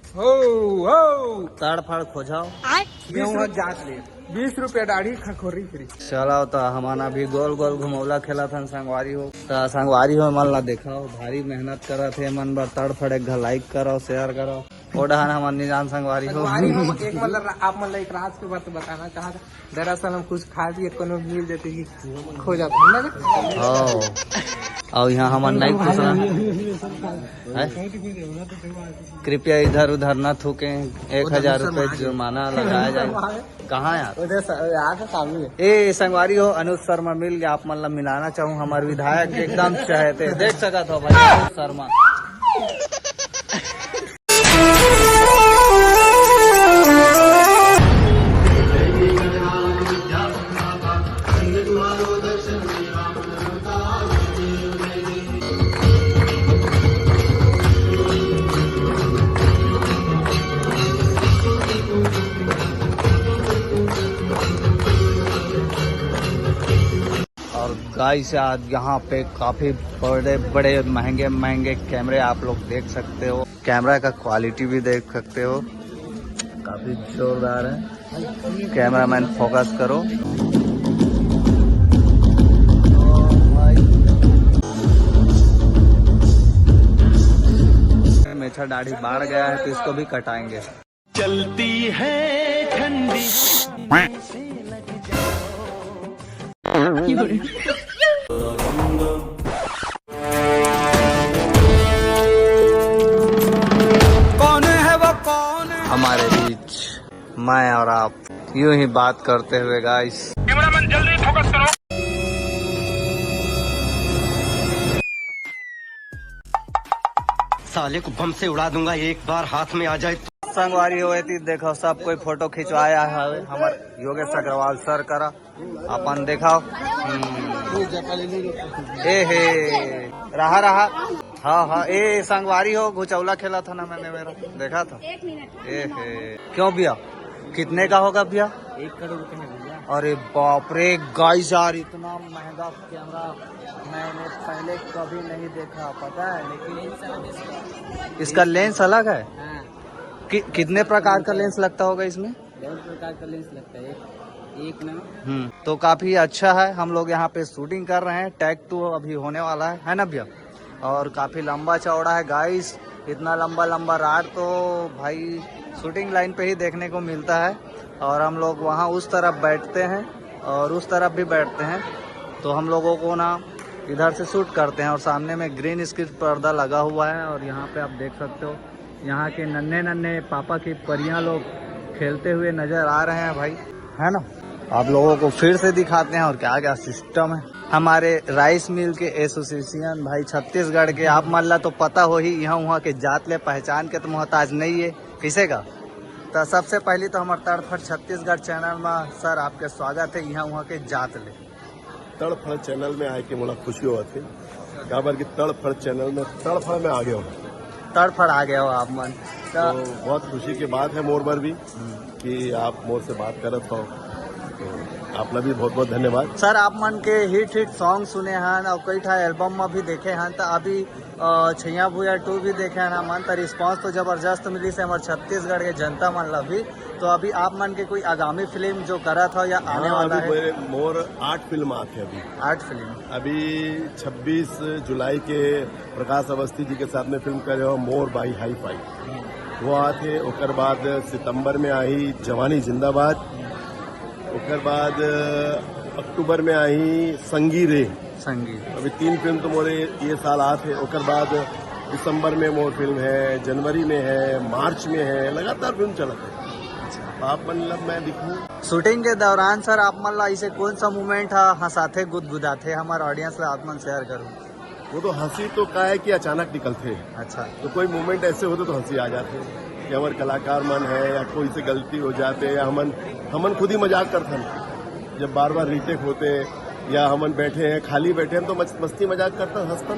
हो हो तड़फड़ खोजाओ 20 जांच ले 20 रुपया दाढ़ी खखोरी फ्री। चलाओ तो हमारा भी गोल गोल घुमौला खेला था संगवारी हो तो संगवारी हो मन ला देखा भारी मेहनत करा थे मन बर तड़फड़ एक लाइक करो शेयर करो ओडहन हमार निजान संगवारी हो। एक मतलब आप मतलब एक राज के बात बताना चाहा था। दरअसल हम कुछ खा दिए कोनो मिल देते कि खो जाता हो और यहाँ हमार नहीं पूछना कृपया इधर उधर न थूके 1000 रुपए जुर्माना लगाया जाए। कहाँ यार ए संगवारी हो अनुज शर्मा मिल गया आप मतलब मिलाना चाहूँ हमारे विधायक एकदम चाहते देख सका था भाई अनुज शर्मा। और गाइस आज यहाँ पे काफी बड़े बड़े महंगे महंगे कैमरे आप लोग देख सकते हो। कैमरा का क्वालिटी भी देख सकते हो काफी जोरदार है। कैमरामैन फोकस करो। मेरा दाढ़ी बाढ़ गया है तो इसको भी कटाएंगे। चलती है ठंडी कौन है वो कौन है हमारे बीच मैं और आप यूं ही बात करते हुए गाइस। कैमरामैन जल्दी फोकस करो। साले को बम से उड़ा दूंगा एक बार हाथ में आ जाए। संगवारी हुए थी देखो सब कोई फोटो खिंचवाया है हमारे योगेश अग्रवाल सर करा अपन देखाओ। ए हे रहा हाँ हाँ ए संगवारी हो घुचौला खेला था ना मैंने मेरा देखा था। ए हे क्यों भैया कितने का होगा भैया 1 करोड़ रुपए में भैया। अरे बाप रे गाइस यार इतना महंगा कैमरा मैंने पहले कभी नहीं देखा पता है। लेकिन इसका लेंस अलग है। कितने प्रकार का लेंस लगता होगा इसमें? बहुत प्रकार का लेंस लगता है एक ना। तो काफी अच्छा है। हम लोग यहाँ पे शूटिंग कर रहे हैं टैग 2 अभी होने वाला है ना भैया। और काफी लंबा चौड़ा है गाइस। इतना लंबा राड तो भाई शूटिंग लाइन पे ही देखने को मिलता है। और हम लोग वहाँ उस तरफ बैठते हैं और उस तरफ भी बैठते हैं तो हम लोगों को ना इधर से शूट करते हैं। और सामने में ग्रीन स्क्रीन पर्दा लगा हुआ है और यहाँ पे आप देख सकते हो यहाँ के नन्हे पापा की परियां लोग खेलते हुए नजर आ रहे हैं भाई है ना। आप लोगों को फिर से दिखाते हैं और क्या सिस्टम है। हमारे राइस मिल के एसोसिएशन भाई छत्तीसगढ़ के आप मल्ला तो पता हो ही यहाँ वहाँ के जात ले पहचान के तो मोहताज नहीं है किसे का। तो सबसे पहले तो हमारे तड़फड़ छत्तीसगढ़ चैनल में सर आपके स्वागत है यहाँ वहाँ के जात ले। तड़फड़ चैनल में आए के मोला खुशी हुआ थी क्या बार की तड़फड़ चैनल में तड़फड़ में आ गया हो तड़फड़ आ गया हो आप मन तो बहुत खुशी की बात है मोर पर भी कि आप मोर से बात करत हो तो आपका भी बहुत बहुत धन्यवाद। सर आप मन के हिट सॉन्ग सुने हैं और कई ठा एल्बम में भी देखे हैं तो अभी छैया भूया 2 भी देखे हैं मन तो रिस्पांस तो जबरदस्त मिली से हमारे छत्तीसगढ़ के जनता मन ला भी। तो अभी आप मन के कोई आगामी फिल्म जो करा था या आने वाला है? मोर 8 फिल्म आते अभी 8 फिल्म अभी 26 जुलाई के प्रकाश अवस्थी जी के साथ में फिल्म करे हो मोर बाई हाई फाई वो आते। ओकर बाद सितंबर में आई जवानी जिंदाबाद। ओकर बाद अक्टूबर में आई संगीत। अभी 3 फिल्म तो मोरे ये साल आते। ओकर बाद दिसंबर में मोर फिल्म है, जनवरी में है, मार्च में है, लगातार फिल्म चलते है। आप मतलब मैं दिखूं शूटिंग के दौरान सर आप मतलब ऐसे कौन सा मोमेंट है हंसाते गुदगुदाते हमारे ऑडियंस से आप मन शेयर करूं? वो तो हंसी तो क्या है कि अचानक निकलते हैं। अच्छा तो कोई मोमेंट ऐसे होते तो हंसी आ जाते कि हमारे कलाकार मन है या कोई से गलती हो जाते या हमन खुद ही मजाक करते हैं जब बार रीटेक होते या हमन बैठे हैं खाली बैठे हैं तो मस्ती मजाक करता हंसता।